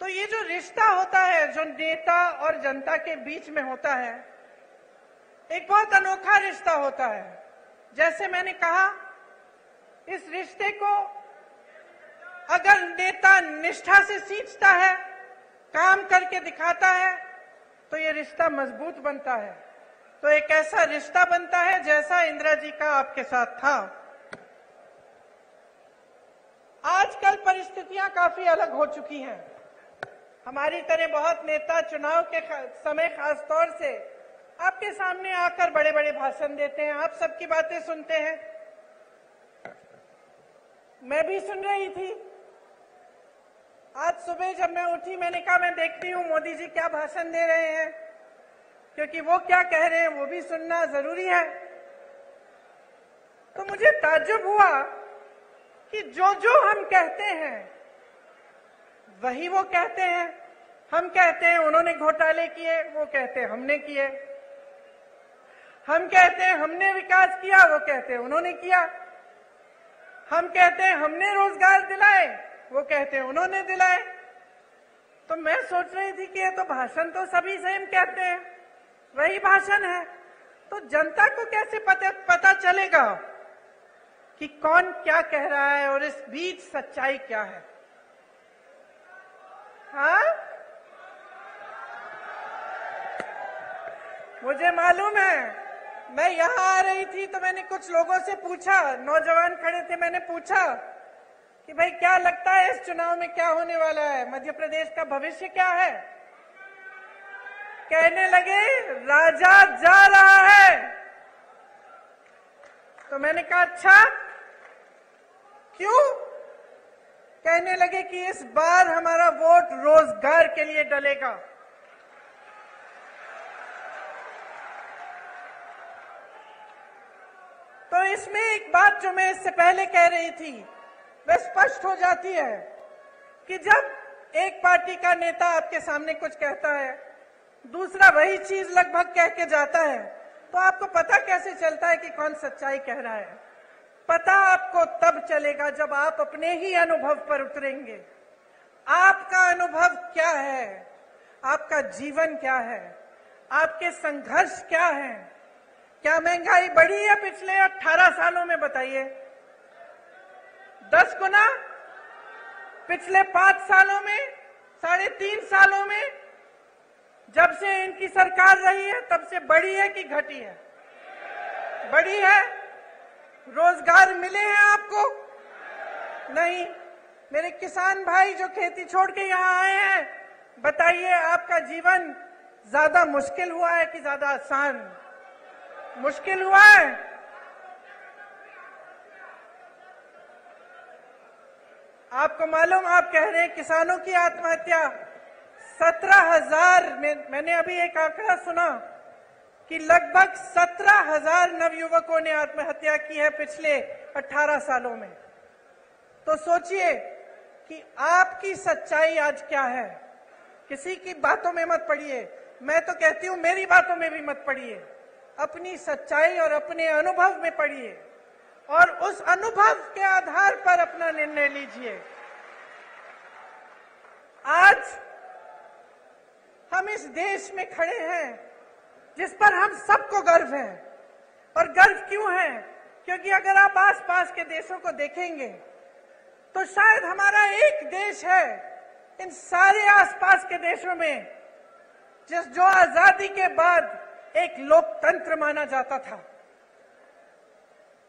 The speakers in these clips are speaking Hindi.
तो ये जो रिश्ता होता है जो नेता और जनता के बीच में होता है, एक बहुत अनोखा रिश्ता होता है। जैसे मैंने कहा, इस रिश्ते को अगर नेता निष्ठा से सींचता है, काम करके दिखाता है, तो ये रिश्ता मजबूत बनता है। तो एक ऐसा रिश्ता बनता है जैसा इंदिरा जी का आपके साथ था। आजकल परिस्थितियां काफी अलग हो चुकी हैं। हमारी तरह बहुत नेता चुनाव के समय खास तौर से आपके सामने आकर बड़े बड़े भाषण देते हैं, आप सबकी बातें सुनते हैं। मैं भी सुन रही थी। आज सुबह जब मैं उठी, मैंने कहा मैं देखती हूँ मोदी जी क्या भाषण दे रहे हैं, क्योंकि वो क्या कह रहे हैं वो भी सुनना जरूरी है। तो मुझे ताज्जुब हुआ कि जो जो हम कहते हैं वही वो कहते हैं। हम कहते हैं उन्होंने घोटाले किए, वो कहते हैं हमने किए। हम कहते हैं हमने विकास किया, वो कहते हैं उन्होंने किया। हम कहते हैं हमने रोजगार दिलाए, वो कहते हैं उन्होंने दिलाए। तो मैं सोच रही थी कि ये तो भाषण तो सभी सेम कहते हैं, वही भाषण है। तो जनता को कैसे पता चलेगा कि कौन क्या कह रहा है और इस बीच सच्चाई क्या है? हाँ, मुझे मालूम है। मैं यहाँ आ रही थी तो मैंने कुछ लोगों से पूछा, नौजवान खड़े थे, मैंने पूछा कि भाई क्या लगता है इस चुनाव में क्या होने वाला है, मध्य प्रदेश का भविष्य क्या है? कहने लगे राजा जा रहा है। तो मैंने कहा अच्छा क्यों? कहने लगे कि इस बार हमारा वोट रोजगार के लिए डलेगा। तो इसमें एक बात जो मैं इससे पहले कह रही थी वह स्पष्ट हो जाती है कि जब एक पार्टी का नेता आपके सामने कुछ कहता है, दूसरा वही चीज लगभग कह के जाता है, तो आपको पता कैसे चलता है कि कौन सच्चाई कह रहा है? पता आपको तब चलेगा जब आप अपने ही अनुभव पर उतरेंगे। आपका अनुभव क्या है? आपका जीवन क्या है? आपके संघर्ष क्या है? क्या महंगाई बढ़ी है पिछले 18 सालों में? बताइए। 10 गुना? पिछले 5 सालों में? 3.5 सालों में? जब से इनकी सरकार रही है तब से बढ़ी है कि घटी है? बढ़ी है। रोजगार मिले हैं आपको? नहीं। मेरे किसान भाई जो खेती छोड़ के यहाँ आए हैं, बताइए आपका जीवन ज्यादा मुश्किल हुआ है कि ज्यादा आसान? मुश्किल हुआ है। आपको मालूम, आप कह रहे हैं किसानों की आत्महत्या 17,000 में, मैंने अभी एक आंकड़ा सुना कि लगभग 17,000 नवयुवकों ने आत्महत्या की है पिछले 18 सालों में। तो सोचिए कि आपकी सच्चाई आज क्या है। किसी की बातों में मत पड़िए, मैं तो कहती हूं मेरी बातों में भी मत पड़िए, अपनी सच्चाई और अपने अनुभव में पड़िए और उस अनुभव के आधार पर अपना निर्णय लीजिए। आज हम इस देश में खड़े हैं जिस पर हम सबको गर्व है। और गर्व क्यों है? क्योंकि अगर आप आसपास के देशों को देखेंगे तो शायद हमारा एक देश है इन सारे आसपास के देशों में जो आजादी के बाद एक लोकतंत्र माना जाता था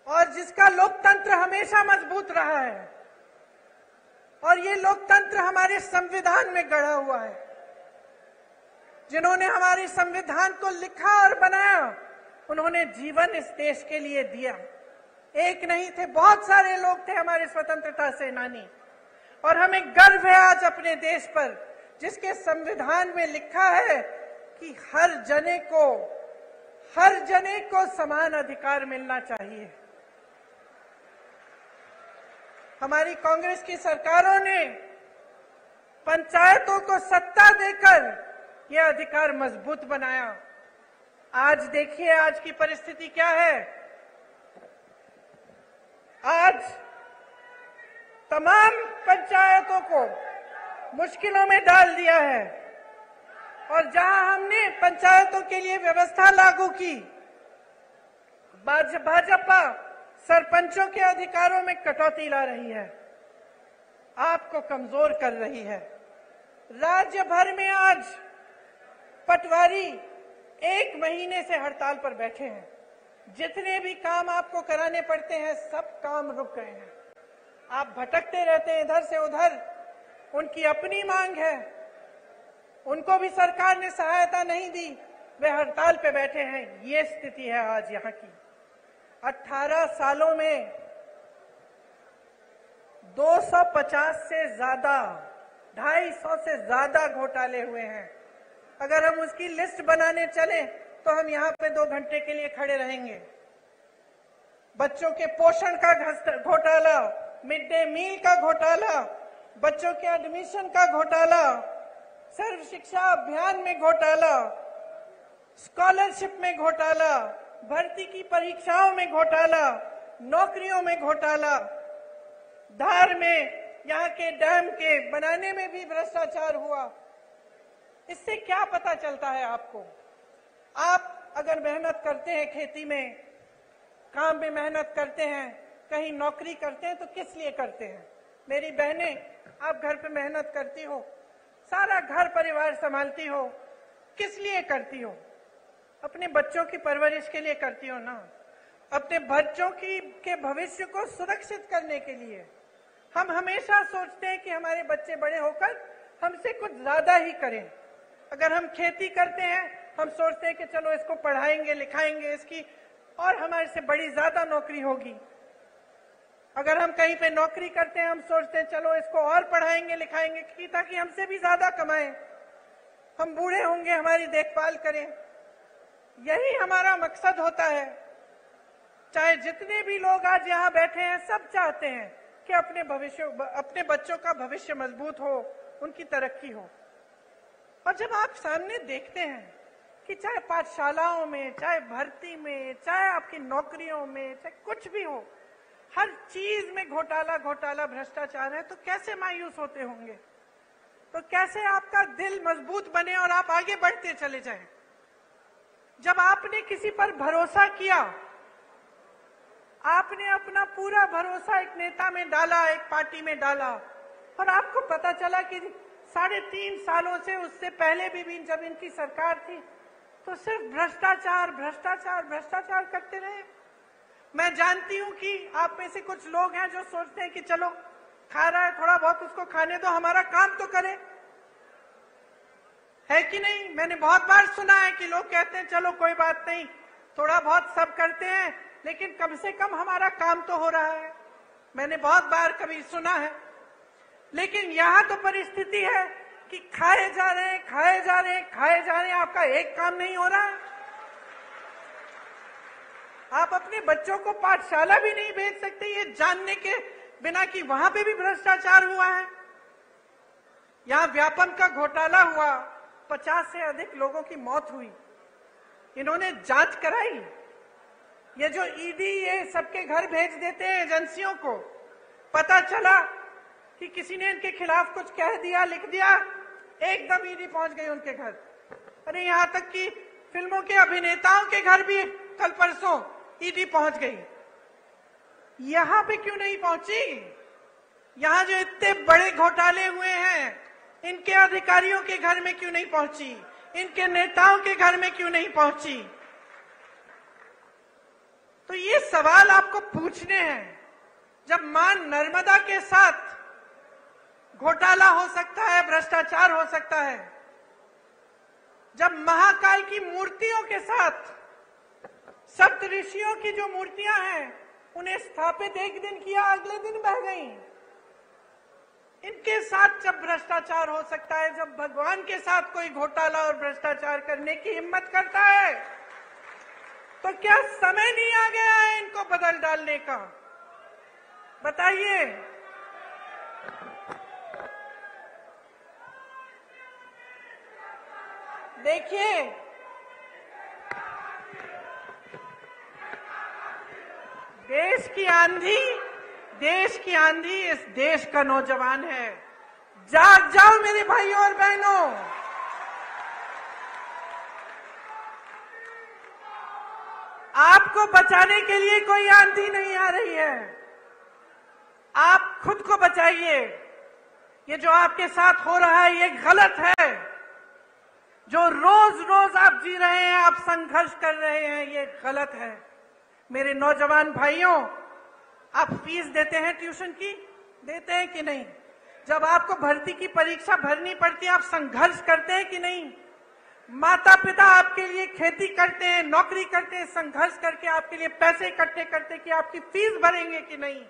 और जिसका लोकतंत्र हमेशा मजबूत रहा है। और ये लोकतंत्र हमारे संविधान में गढ़ा हुआ है। जिन्होंने हमारे संविधान को लिखा और बनाया, उन्होंने जीवन इस देश के लिए दिया। एक नहीं थे, बहुत सारे लोग थे हमारे स्वतंत्रता सेनानी। और हमें गर्व है आज अपने देश पर, जिसके संविधान में लिखा है कि हर जने को समान अधिकार मिलना चाहिए। हमारी कांग्रेस की सरकारों ने पंचायतों को सत्ता देकर यह अधिकार मजबूत बनाया। आज देखिए आज की परिस्थिति क्या है। आज तमाम पंचायतों को मुश्किलों में डाल दिया है। और जहां हमने पंचायतों के लिए व्यवस्था लागू की, भाजपा सरपंचों के अधिकारों में कटौती ला रही है, आपको कमजोर कर रही है। राज्य भर में आज पटवारी 1 महीने से हड़ताल पर बैठे हैं। जितने भी काम आपको कराने पड़ते हैं, सब काम रुक गए हैं। आप भटकते रहते हैं इधर से उधर। उनकी अपनी मांग है, उनको भी सरकार ने सहायता नहीं दी, वे हड़ताल पे बैठे हैं। ये स्थिति है आज यहाँ की। 18 सालों में 250 से ज्यादा, 250 से ज्यादा घोटाले हुए हैं। अगर हम उसकी लिस्ट बनाने चले तो हम यहाँ पे 2 घंटे के लिए खड़े रहेंगे। बच्चों के पोषण का घोटाला, मिड डे मील का घोटाला, बच्चों के एडमिशन का घोटाला, सर्व शिक्षा अभियान में घोटाला, स्कॉलरशिप में घोटाला, भर्ती की परीक्षाओं में घोटाला, नौकरियों में घोटाला, धार में यहाँ के डैम के बनाने में भी भ्रष्टाचार हुआ। इससे क्या पता चलता है आपको? आप अगर मेहनत करते हैं, खेती में, काम में मेहनत करते हैं, कहीं नौकरी करते हैं, तो किस लिए करते हैं? मेरी बहनें, आप घर पे मेहनत करती हो, सारा घर परिवार संभालती हो, किस लिए करती हो? अपने बच्चों की परवरिश के लिए करती हो ना, अपने बच्चों के भविष्य को सुरक्षित करने के लिए। हम हमेशा सोचते हैं कि हमारे बच्चे बड़े होकर हमसे कुछ ज्यादा ही करें। अगर हम खेती करते हैं, हम सोचते हैं कि चलो इसको पढ़ाएंगे लिखाएंगे, इसकी और हमारे से बड़ी ज्यादा नौकरी होगी। अगर हम कहीं पे नौकरी करते हैं, हम सोचते हैं चलो इसको और पढ़ाएंगे लिखाएंगे ताकि हमसे भी ज्यादा कमाएं, हम बूढ़े होंगे, हमारी देखभाल करें। यही हमारा मकसद होता है। चाहे जितने भी लोग आज यहाँ बैठे हैं, सब चाहते हैं कि अपने बच्चों का भविष्य मजबूत हो, उनकी तरक्की हो। और जब आप सामने देखते हैं कि चाहे पाठशालाओं में, चाहे भर्ती में, चाहे आपकी नौकरियों में, चाहे कुछ भी हो, हर चीज में घोटाला घोटाला भ्रष्टाचार है, तो कैसे मायूस होते होंगे? तो कैसे आपका दिल मजबूत बने और आप आगे बढ़ते चले जाएं? जब आपने किसी पर भरोसा किया, आपने अपना पूरा भरोसा एक नेता में डाला, एक पार्टी में डाला, और आपको पता चला कि 3.5 सालों से, उससे पहले भी जब इनकी सरकार थी, तो सिर्फ भ्रष्टाचार भ्रष्टाचार भ्रष्टाचार करते रहे। मैं जानती हूं कि आप में से कुछ लोग हैं जो सोचते हैं कि चलो खा रहा है, थोड़ा बहुत उसको खाने दो, हमारा काम तो करे, है कि नहीं? मैंने बहुत बार सुना है कि लोग कहते हैं चलो कोई बात नहीं, थोड़ा बहुत सब करते हैं, लेकिन कम से कम हमारा काम तो हो रहा है। मैंने बहुत बार कभी सुना है। लेकिन यहां तो परिस्थिति है कि खाए जा रहे हैं, खाए जा रहे हैं, खाए जा रहे हैं, आपका एक काम नहीं हो रहा है। आप अपने बच्चों को पाठशाला भी नहीं भेज सकते, ये जानने के बिना कि वहां पे भी भ्रष्टाचार हुआ है। यहां व्यापम का घोटाला हुआ, 50 से अधिक लोगों की मौत हुई। इन्होंने जांच कराई। ये जो ईडी ये सबके घर भेज देते हैं एजेंसियों को, पता चला कि किसी ने इनके खिलाफ कुछ कह दिया, लिख दिया, एकदम ईडी पहुंच गई उनके घर। अरे यहां तक कि फिल्मों के अभिनेताओं के घर भी कल परसों ईडी पहुंच गई। यहां पे क्यों नहीं पहुंची? यहां जो इतने बड़े घोटाले हुए हैं, इनके अधिकारियों के घर में क्यों नहीं पहुंची? इनके नेताओं के घर में क्यों नहीं पहुंची? तो ये सवाल आपको पूछने हैं। जब मां नर्मदा के साथ घोटाला हो सकता है, भ्रष्टाचार हो सकता है, जब महाकाल की मूर्तियों के साथ सप्त ऋषियों की जो मूर्तियां हैं, उन्हें स्थापित एक दिन किया, अगले दिन बह गई, इनके साथ जब भ्रष्टाचार हो सकता है, जब भगवान के साथ कोई घोटाला और भ्रष्टाचार करने की हिम्मत करता है, तो क्या समय नहीं आ गया है इनको बदल डालने का? बताइए। देखिए, देश की आंधी इस देश का नौजवान है। जाग जाओ मेरे भाइयों और बहनों। आपको बचाने के लिए कोई आंधी नहीं आ रही है, आप खुद को बचाइए। ये जो आपके साथ हो रहा है ये गलत है। जो रोज रोज आप जी रहे हैं, आप संघर्ष कर रहे हैं, ये गलत है। मेरे नौजवान भाइयों, आप फीस देते हैं ट्यूशन की, देते हैं कि नहीं? जब आपको भर्ती की परीक्षा भरनी पड़ती है, आप संघर्ष करते हैं कि नहीं? माता पिता आपके लिए खेती करते हैं, नौकरी करते हैं, संघर्ष करके आपके लिए पैसे इकट्ठे करते कि आपकी फीस भरेंगे कि नहीं?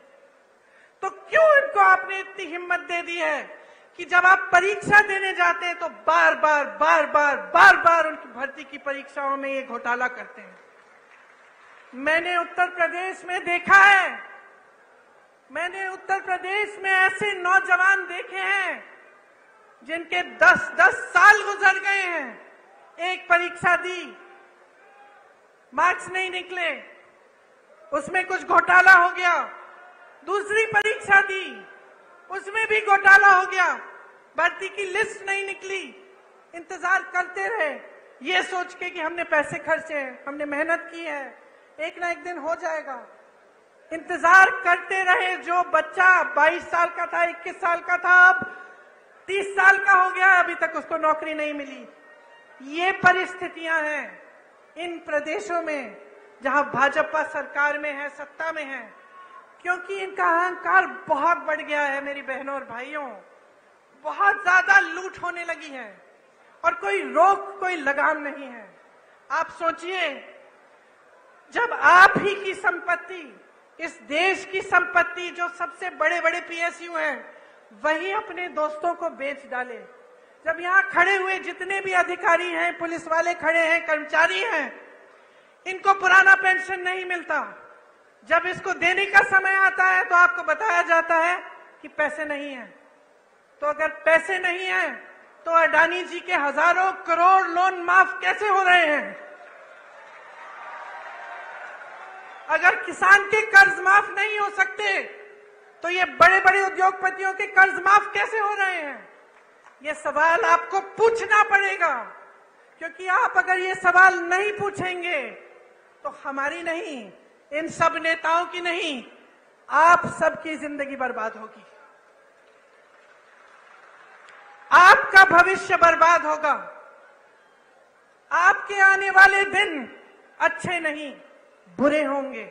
तो क्यों इनको आपने इतनी हिम्मत दे दी है कि जब आप परीक्षा देने जाते हैं तो बार बार उनकी भर्ती की परीक्षाओं में ये घोटाला करते हैं? मैंने उत्तर प्रदेश में देखा है, मैंने उत्तर प्रदेश में ऐसे नौजवान देखे हैं जिनके 10-10 साल गुजर गए हैं। एक परीक्षा दी, मार्क्स नहीं निकले, उसमें कुछ घोटाला हो गया। दूसरी परीक्षा दी, उसमें भी घोटाला हो गया, भर्ती की लिस्ट नहीं निकली। इंतजार करते रहे ये सोच के कि हमने पैसे खर्चे हैं, हमने मेहनत की है, एक ना एक दिन हो जाएगा। इंतजार करते रहे। जो बच्चा 22 साल का था, 21 साल का था, अब 30 साल का हो गया, अभी तक उसको नौकरी नहीं मिली। ये परिस्थितियां हैं इन प्रदेशों में जहां भाजपा सरकार में है, सत्ता में है, क्योंकि इनका अहंकार बहुत बढ़ गया है। मेरी बहनों और भाइयों, बहुत ज्यादा लूट होने लगी है और कोई रोक, कोई लगाम नहीं है। आप सोचिए, जब आप ही की संपत्ति, इस देश की संपत्ति, जो सबसे बड़े बड़े पीएसयू हैं, वही अपने दोस्तों को बेच डाले। जब यहाँ खड़े हुए जितने भी अधिकारी हैं, पुलिस वाले खड़े हैं, कर्मचारी हैं, इनको पुराना पेंशन नहीं मिलता। जब इसको देने का समय आता है तो आपको बताया जाता है कि पैसे नहीं हैं। तो अगर पैसे नहीं हैं तो अडानी जी के हजारों करोड़ लोन माफ कैसे हो रहे हैं? अगर किसान के कर्ज माफ नहीं हो सकते तो ये बड़े बड़े उद्योगपतियों के कर्ज माफ कैसे हो रहे हैं? ये सवाल आपको पूछना पड़ेगा, क्योंकि आप अगर ये सवाल नहीं पूछेंगे तो हमारी नहीं, इन सब नेताओं की नहीं, आप सबकी जिंदगी बर्बाद होगी, आपका भविष्य बर्बाद होगा, आपके आने वाले दिन अच्छे नहीं बुरे होंगे।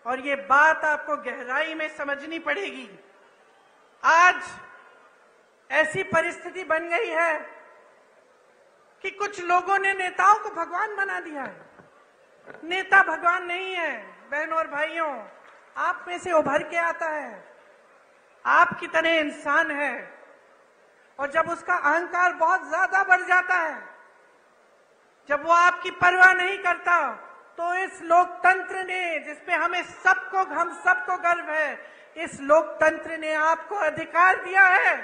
और ये बात आपको गहराई में समझनी पड़ेगी। आज ऐसी परिस्थिति बन गई है कि कुछ लोगों ने नेताओं को भगवान बना दिया है। नेता भगवान नहीं है। बहनों और भाइयों, आप में से उभर के आता है, आपकी तरह इंसान है, और जब उसका अहंकार बहुत ज्यादा बढ़ जाता है, जब वो आपकी परवाह नहीं करता, तो इस लोकतंत्र ने, जिसपे हम सबको गर्व है, इस लोकतंत्र ने आपको अधिकार दिया है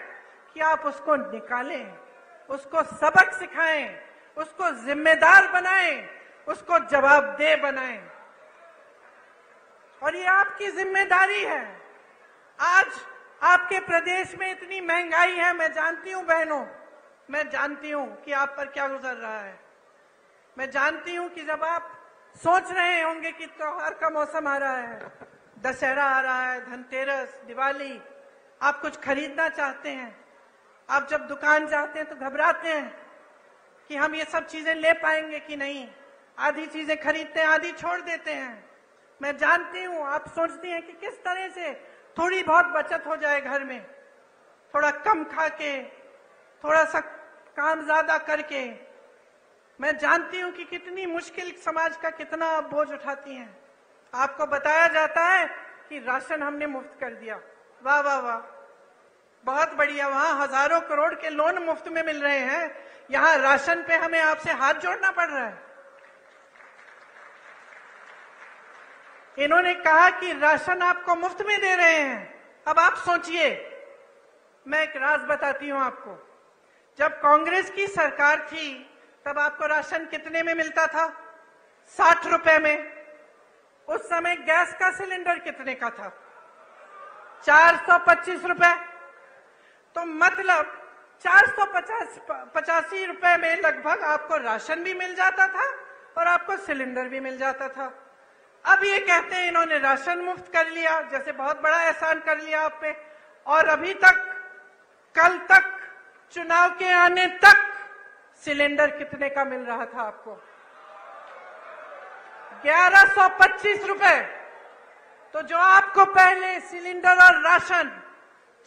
कि आप उसको निकालें, उसको सबक सिखाएं, उसको जिम्मेदार बनाएं, उसको जवाबदेह बनाएं। और ये आपकी जिम्मेदारी है। आज आपके प्रदेश में इतनी महंगाई है, मैं जानती हूं बहनों, मैं जानती हूं कि आप पर क्या गुजर रहा है। मैं जानती हूं कि जब आप सोच रहे होंगे कि त्योहार का मौसम आ रहा है, दशहरा आ रहा है, धनतेरस, दिवाली, आप कुछ खरीदना चाहते हैं, आप जब दुकान जाते हैं तो घबराते हैं कि हम ये सब चीजें ले पाएंगे कि नहीं। आधी चीजें खरीदते हैं, आधी छोड़ देते हैं। मैं जानती हूं आप सोचती हैं कि किस तरह से थोड़ी बहुत बचत हो जाए घर में, थोड़ा कम खा के, थोड़ा सा काम ज्यादा करके। मैं जानती हूं कि कितनी मुश्किल समाज का कितना बोझ उठाती हैं। आपको बताया जाता है कि राशन हमने मुफ्त कर दिया, वाह वाह वाह, बहुत बढ़िया। वहां हजारों करोड़ के लोन मुफ्त में मिल रहे हैं, यहां राशन पे हमें आपसे हाथ जोड़ना पड़ रहा है। इन्होंने कहा कि राशन आपको मुफ्त में दे रहे हैं। अब आप सोचिए, मैं एक राज बताती हूं आपको। जब कांग्रेस की सरकार थी तब आपको राशन कितने में मिलता था? 60 रुपए में। उस समय गैस का सिलेंडर कितने का था? 425 रुपए। तो मतलब 485 रुपए में लगभग आपको राशन भी मिल जाता था और आपको सिलेंडर भी मिल जाता था। अब ये कहते हैं इन्होंने राशन मुफ्त कर लिया, जैसे बहुत बड़ा एहसान कर लिया आप पे। और अभी तक, कल तक, चुनाव के आने तक सिलेंडर कितने का मिल रहा था आपको? 1125 रुपए। तो जो आपको पहले सिलेंडर और राशन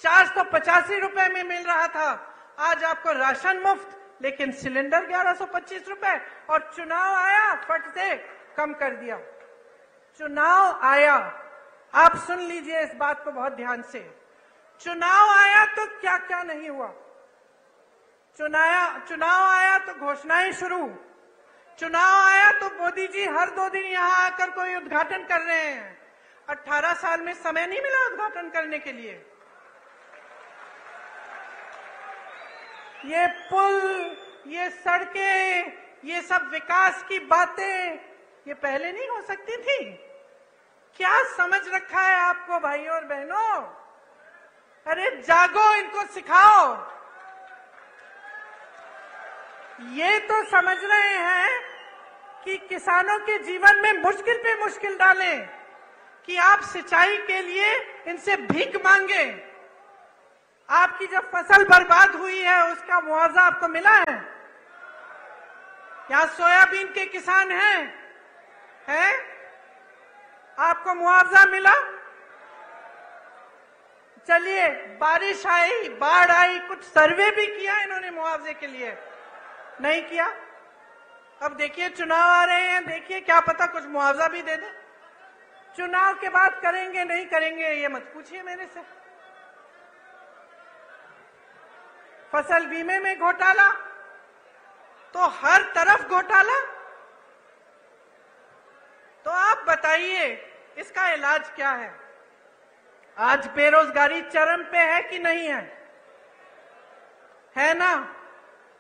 485 रुपए में मिल रहा था, आज आपको राशन मुफ्त लेकिन सिलेंडर 1125 रुपए। और चुनाव आया, फट से कम कर दिया। चुनाव आया, आप सुन लीजिए इस बात को बहुत ध्यान से। चुनाव आया तो क्या क्या नहीं हुआ। चुनाव आया तो घोषणाएं शुरू। चुनाव आया तो मोदी जी हर 2 दिन यहां आकर कोई उद्घाटन कर रहे हैं। 18 साल में समय नहीं मिला उद्घाटन करने के लिए। ये पुल, ये सड़कें, ये सब विकास की बातें ये पहले नहीं हो सकती थी? क्या समझ रखा है आपको भाइयों और बहनों? अरे जागो, इनको सिखाओ। ये तो समझ रहे हैं कि किसानों के जीवन में मुश्किल पे मुश्किल डालें, कि आप सिंचाई के लिए इनसे भीख मांगे। आपकी जब फसल बर्बाद हुई है उसका मुआवजा आपको मिला है? क्या सोयाबीन के किसान हैं? आपको मुआवजा मिला? चलिए, बारिश आई, बाढ़ आई, कुछ सर्वे भी किया इन्होंने मुआवजे के लिए? नहीं किया। अब देखिए चुनाव आ रहे हैं, देखिए क्या पता कुछ मुआवजा भी दे दे। चुनाव के बाद करेंगे नहीं करेंगे ये मत पूछिए मेरे से। फसल बीमे में घोटाला, तो हर तरफ घोटाला। तो आप बताइए इसका इलाज क्या है? आज बेरोजगारी चरम पे है कि नहीं है? है ना?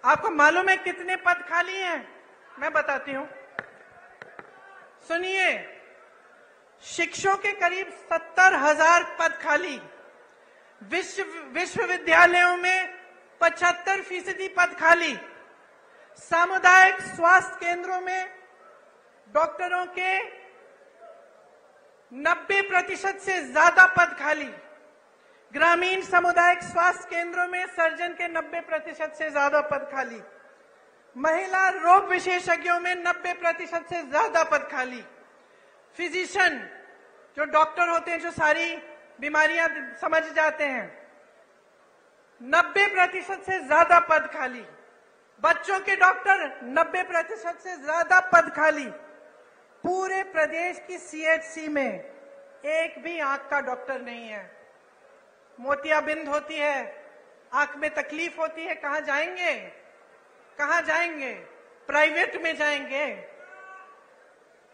आपको मालूम है कितने पद खाली हैं? मैं बताती हूं, सुनिए। शिक्षकों के करीब 70,000 पद खाली। विश्वविद्यालयों में 75% पद खाली। सामुदायिक स्वास्थ्य केंद्रों में डॉक्टरों के 90% से ज्यादा पद खाली। ग्रामीण सामुदायिक स्वास्थ्य केंद्रों में सर्जन के 90% से ज्यादा पद खाली। महिला रोग विशेषज्ञों में 90% से ज्यादा पद खाली। फिजिशियन, जो डॉक्टर होते हैं, जो सारी बीमारियां समझ जाते हैं, 90% से ज्यादा पद खाली। बच्चों के डॉक्टर 90% से ज्यादा पद खाली। पूरे प्रदेश की सीएचसी में एक भी आंख का डॉक्टर नहीं है। मोतियाबिंद होती है, आंख में तकलीफ होती है, कहां जाएंगे? कहां जाएंगे? प्राइवेट में जाएंगे।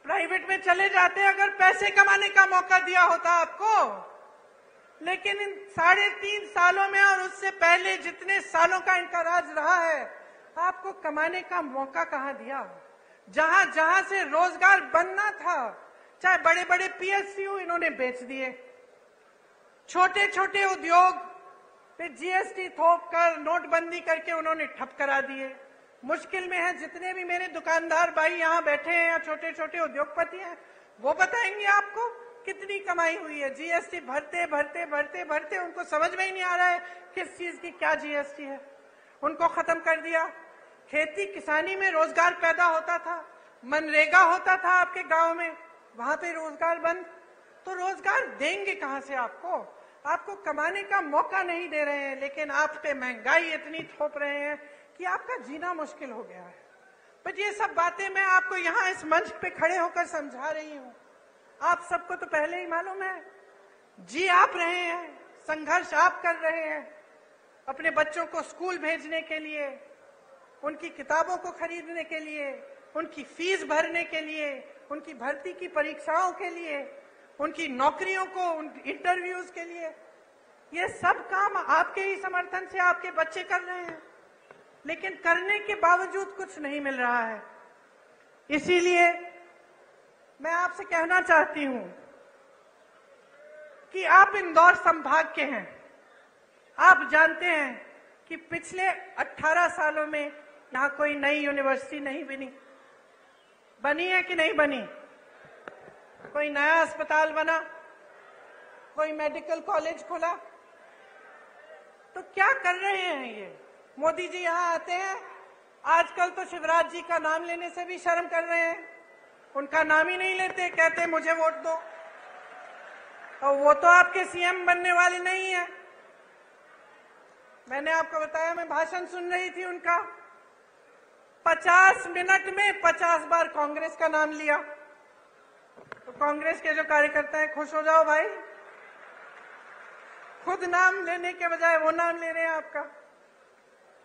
प्राइवेट में चले जाते अगर पैसे कमाने का मौका दिया होता आपको। लेकिन इन 3.5 सालों में और उससे पहले जितने सालों का इनका राज रहा है, आपको कमाने का मौका कहां दिया? जहां जहां से रोजगार बनना था, चाहे बड़े बड़े पीएसयू इन्होंने बेच दिए। छोटे छोटे उद्योग पे जीएसटी थोप कर, नोटबंदी करके उन्होंने ठप करा दिए। मुश्किल में है जितने भी मेरे दुकानदार भाई यहाँ बैठे हैं या छोटे छोटे उद्योगपति हैं, वो बताएंगे आपको कितनी कमाई हुई है। जीएसटी भरते भरते भरते भरते उनको समझ में ही नहीं आ रहा है किस चीज की क्या जीएसटी है। उनको खत्म कर दिया। खेती किसानी में रोजगार पैदा होता था, मनरेगा होता था आपके गांव में, वहां पे रोजगार बंद। तो रोजगार देंगे कहां से आपको? आपको कमाने का मौका नहीं दे रहे हैं, लेकिन आप पे महंगाई इतनी थोप रहे हैं कि आपका जीना मुश्किल हो गया है। पर ये सब बातें मैं आपको यहाँ इस मंच पे खड़े होकर समझा रही हूँ। आप सबको तो पहले ही मालूम है, जी आप रहे हैं, संघर्ष आप कर रहे हैं अपने बच्चों को स्कूल भेजने के लिए, उनकी किताबों को खरीदने के लिए, उनकी फीस भरने के लिए, उनकी भर्ती की परीक्षाओं के लिए, उनकी नौकरियों को, उन इंटरव्यूज के लिए। ये सब काम आपके ही समर्थन से आपके बच्चे कर रहे हैं, लेकिन करने के बावजूद कुछ नहीं मिल रहा है। इसीलिए मैं आपसे कहना चाहती हूं कि आप इंदौर संभाग के हैं, आप जानते हैं कि पिछले 18 सालों में यहां कोई नई यूनिवर्सिटी नहीं बनी है कि नहीं बनी? कोई नया अस्पताल बना? कोई मेडिकल कॉलेज खुला? तो क्या कर रहे हैं ये? मोदी जी यहां आते हैं, आजकल तो शिवराज जी का नाम लेने से भी शर्म कर रहे हैं, उनका नाम ही नहीं लेते, कहते मुझे वोट दो। और वो तो आपके सीएम बनने वाले नहीं है। मैंने आपको बताया, मैं भाषण सुन रही थी उनका, 50 मिनट में 50 बार कांग्रेस का नाम लिया। तो कांग्रेस के जो कार्यकर्ता हैं, खुश हो जाओ भाई, खुद नाम लेने के बजाय वो नाम ले रहे हैं आपका।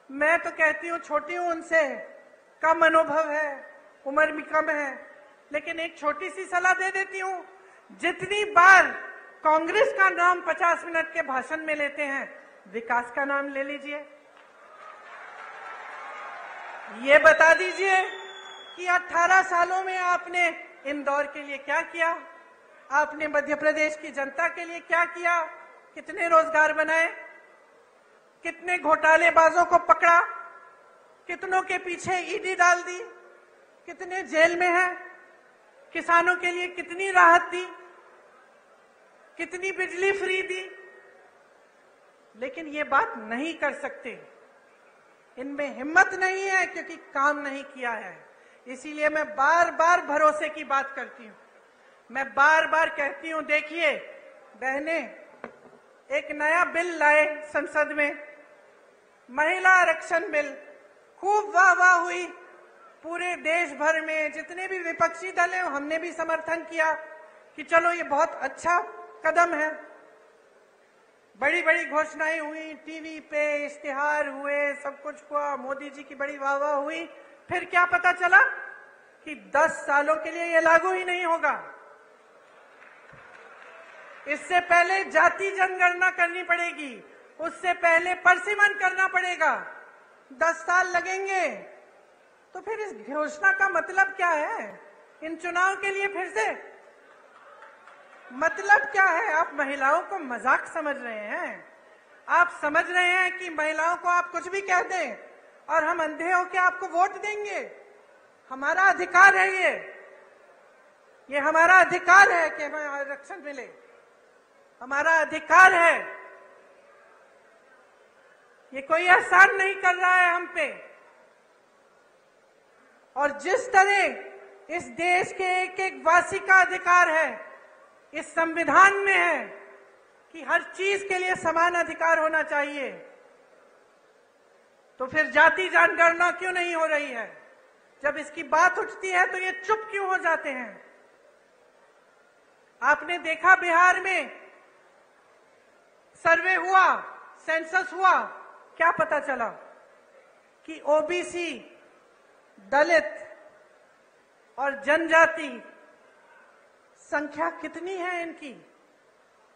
मैं तो कहती हूँ, छोटी हूं उनसे, कम अनुभव है, उम्र भी कम है, लेकिन एक छोटी सी सलाह दे देती हूँ, जितनी बार कांग्रेस का नाम 50 मिनट के भाषण में लेते हैं, विकास का नाम ले लीजिए। ये बता दीजिए कि 18 सालों में आपने इंदौर के लिए क्या किया, आपने मध्य प्रदेश की जनता के लिए क्या किया, कितने रोजगार बनाए, कितने घोटालेबाजों को पकड़ा, कितनों के पीछे ईडी डाल दी, कितने जेल में हैं, किसानों के लिए कितनी राहत दी, कितनी बिजली फ्री दी। लेकिन ये बात नहीं कर सकते, इनमें हिम्मत नहीं है, क्योंकि काम नहीं किया है। इसीलिए मैं बार बार भरोसे की बात करती हूं, मैं बार बार कहती हूं, देखिए बहने, एक नया बिल लाए संसद में, महिला आरक्षण बिल, खूब वाह वाह हुई पूरे देश भर में, जितने भी विपक्षी दल हैं हमने भी समर्थन किया कि चलो ये बहुत अच्छा कदम है। बड़ी बड़ी घोषणाएं हुई, टीवी पे इश्तिहार हुए, सब कुछ हुआ, मोदी जी की बड़ी वाह वाह हुई। फिर क्या पता चला कि 10 सालों के लिए ये लागू ही नहीं होगा। इससे पहले जाति जनगणना करनी पड़ेगी, उससे पहले परसिमन करना पड़ेगा, 10 साल लगेंगे। तो फिर इस घोषणा का मतलब क्या है? इन चुनाव के लिए फिर से मतलब क्या है? आप महिलाओं को मजाक समझ रहे हैं? आप समझ रहे हैं कि महिलाओं को आप कुछ भी कह दें और हम अंधे होकर आपको वोट देंगे? हमारा अधिकार है ये हमारा अधिकार है कि हमें आरक्षण मिले, हमारा अधिकार है। ये कोई एहसान नहीं कर रहा है हम पे। और जिस तरह इस देश के एक एक वासी का अधिकार है, इस संविधान में है कि हर चीज के लिए समान अधिकार होना चाहिए, तो फिर जाति जनगणना क्यों नहीं हो रही है? जब इसकी बात उठती है तो ये चुप क्यों हो जाते हैं? आपने देखा बिहार में सर्वे हुआ, सेंसस हुआ, क्या पता चला कि ओबीसी, दलित और जनजाति संख्या कितनी है इनकी?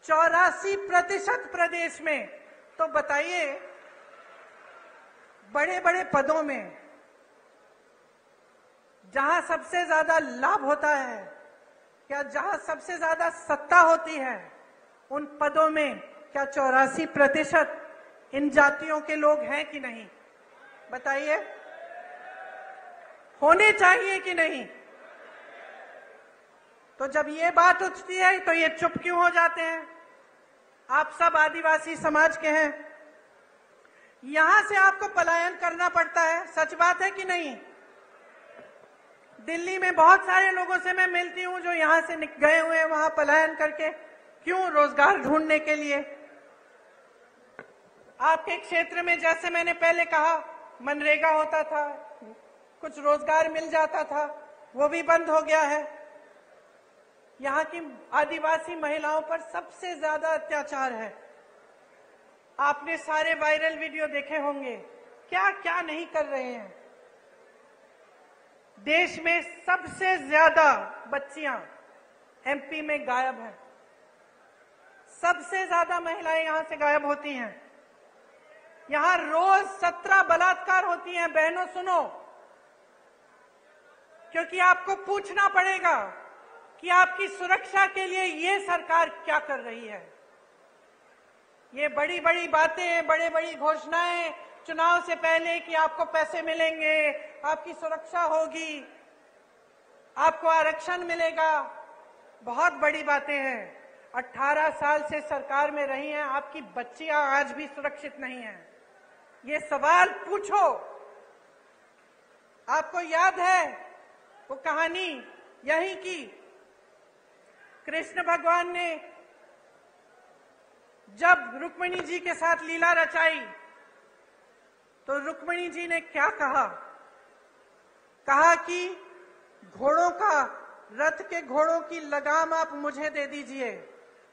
84% प्रदेश में। तो बताइए, बड़े बड़े पदों में जहां सबसे ज्यादा लाभ होता है या जहां सबसे ज्यादा सत्ता होती है, उन पदों में क्या 84% इन जातियों के लोग हैं कि नहीं? बताइए, होने चाहिए कि नहीं? तो जब ये बात उठती है तो ये चुप क्यों हो जाते हैं? आप सब आदिवासी समाज के हैं, यहां से आपको पलायन करना पड़ता है, सच बात है कि नहीं? दिल्ली में बहुत सारे लोगों से मैं मिलती हूं जो यहां से गए हुए हैं वहां पलायन करके, क्यों? रोजगार ढूंढने के लिए। आपके क्षेत्र में जैसे मैंने पहले कहा, मनरेगा होता था, कुछ रोजगार मिल जाता था, वो भी बंद हो गया है। यहाँ की आदिवासी महिलाओं पर सबसे ज्यादा अत्याचार है। आपने सारे वायरल वीडियो देखे होंगे, क्या क्या नहीं कर रहे हैं। देश में सबसे ज्यादा बच्चियां एमपी में गायब हैं, सबसे ज्यादा महिलाएं यहां से गायब होती हैं। यहां रोज 17 बलात्कार होती हैं। बहनों सुनो, क्योंकि आपको पूछना पड़ेगा कि आपकी सुरक्षा के लिए ये सरकार क्या कर रही है। ये बड़ी बड़ी बातें, बड़ी बड़ी घोषणाएं चुनाव से पहले कि आपको पैसे मिलेंगे, आपकी सुरक्षा होगी, आपको आरक्षण मिलेगा, बहुत बड़ी बातें हैं। 18 साल से सरकार में रही हैं, आपकी बच्चियां आज भी सुरक्षित नहीं हैं। ये सवाल पूछो। आपको याद है वो कहानी यही की कृष्ण भगवान ने जब रुक्मिणी जी के साथ लीला रचाई तो रुक्मिणी जी ने क्या कहा? कहा कि घोड़ों का, रथ के घोड़ों की लगाम आप मुझे दे दीजिए,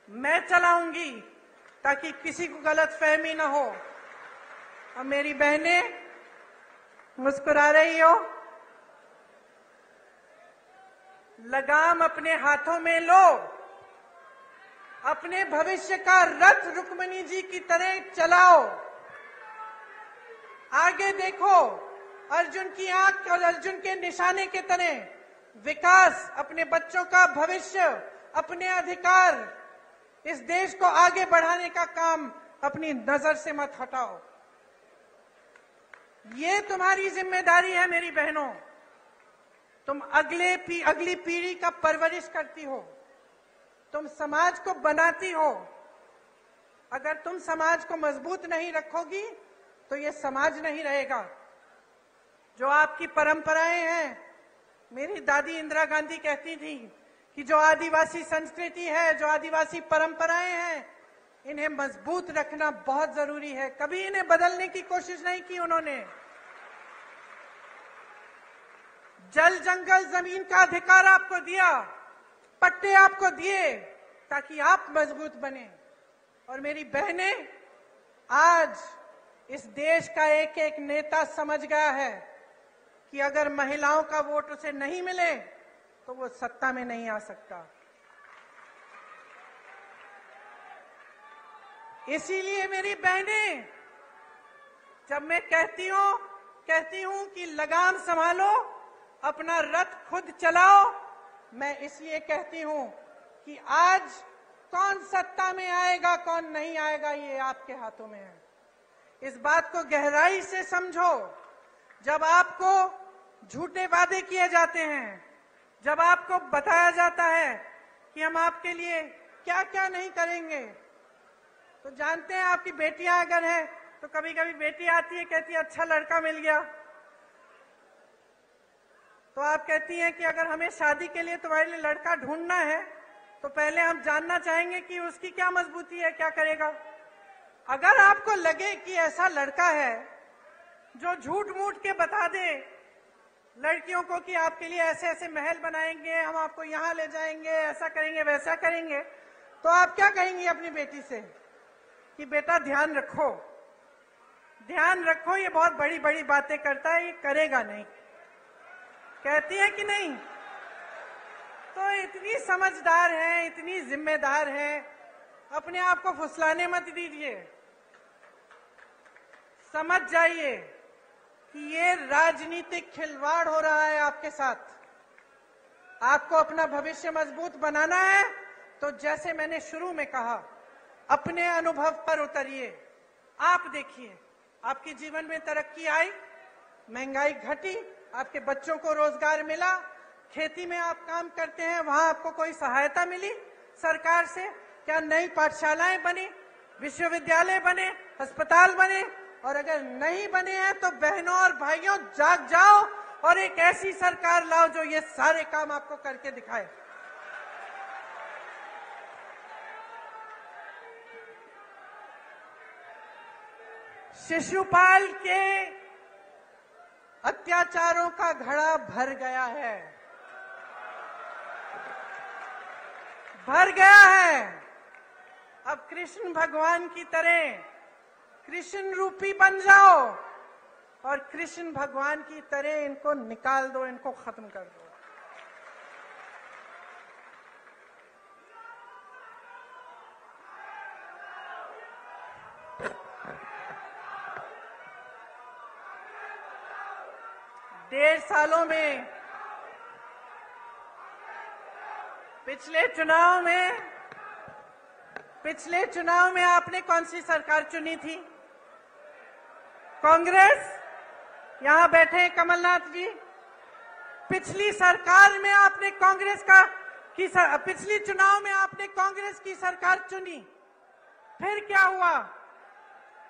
मैं चलाऊंगी ताकि किसी को गलतफहमी ना हो। और मेरी बहनें मुस्कुरा रही हो, लगाम अपने हाथों में लो, अपने भविष्य का रथ रुक्मिणी जी की तरह चलाओ। आगे देखो, अर्जुन की आंख और अर्जुन के निशाने के तरह विकास, अपने बच्चों का भविष्य, अपने अधिकार, इस देश को आगे बढ़ाने का काम अपनी नजर से मत हटाओ। ये तुम्हारी जिम्मेदारी है मेरी बहनों। तुम अगली पीढ़ी का परवरिश करती हो, तुम समाज को बनाती हो। अगर तुम समाज को मजबूत नहीं रखोगी तो ये समाज नहीं रहेगा। जो आपकी परंपराएं हैं, मेरी दादी इंदिरा गांधी कहती थी कि जो आदिवासी संस्कृति है, जो आदिवासी परंपराएं हैं, इन्हें मजबूत रखना बहुत जरूरी है। कभी इन्हें बदलने की कोशिश नहीं की उन्होंने। जल जंगल जमीन का अधिकार आपको दिया, पट्टे आपको दिए ताकि आप मजबूत बने। और मेरी बहनें, आज इस देश का एक एक नेता समझ गया है कि अगर महिलाओं का वोट उसे नहीं मिले तो वो सत्ता में नहीं आ सकता। इसीलिए मेरी बहनें, जब मैं कहती हूं कि लगाम संभालो, अपना रथ खुद चलाओ, मैं इसलिए कहती हूं कि आज कौन सत्ता में आएगा, कौन नहीं आएगा, ये आपके हाथों में है। इस बात को गहराई से समझो। जब आपको झूठे वादे किए जाते हैं, जब आपको बताया जाता है कि हम आपके लिए क्या क्या नहीं करेंगे, तो जानते हैं आपकी बेटियां अगर हैं तो कभी कभी बेटी आती है, कहती है अच्छा लड़का मिल गया, तो आप कहती हैं कि अगर हमें शादी के लिए तुम्हारे लिए लड़का ढूंढना है तो पहले हम जानना चाहेंगे कि उसकी क्या मजबूती है, क्या करेगा। अगर आपको लगे कि ऐसा लड़का है जो झूठ मूठ के बता दे लड़कियों को कि आपके लिए ऐसे ऐसे महल बनाएंगे, हम आपको यहाँ ले जाएंगे, ऐसा करेंगे, वैसा करेंगे, तो आप क्या कहेंगी अपनी बेटी से कि बेटा ध्यान रखो, ध्यान रखो, ये बहुत बड़ी बड़ी बातें करता है, ये करेगा नहीं। कहती है कि नहीं? तो इतनी समझदार है, इतनी जिम्मेदार है, अपने आप को फुसलाने मत दीजिए। समझ जाइए कि ये राजनीतिक खिलवाड़ हो रहा है आपके साथ। आपको अपना भविष्य मजबूत बनाना है तो जैसे मैंने शुरू में कहा, अपने अनुभव पर उतरिए। आप देखिए, आपके जीवन में तरक्की आई, महंगाई घटी, आपके बच्चों को रोजगार मिला, खेती में आप काम करते हैं, वहां आपको कोई सहायता मिली सरकार से? क्या नई पाठशालाएं बनी, विश्वविद्यालय बने, अस्पताल बने? और अगर नहीं बने हैं तो बहनों और भाइयों, जाग जाओ और एक ऐसी सरकार लाओ जो ये सारे काम आपको करके दिखाए। शिशुपाल के अत्याचारों का घड़ा भर गया है, भर गया है। अब कृष्ण भगवान की तरह कृष्ण रूपी बन जाओ और कृष्ण भगवान की तरह इनको निकाल दो, इनको खत्म कर दो। डेढ़ सालों में, पिछले चुनाव में पिछले चुनाव में आपने कौन सी सरकार चुनी थी? कांग्रेस? यहां बैठे हैं कमलनाथ जी। पिछली सरकार में आपने पिछली चुनाव में आपने कांग्रेस की सरकार चुनी, फिर क्या हुआ?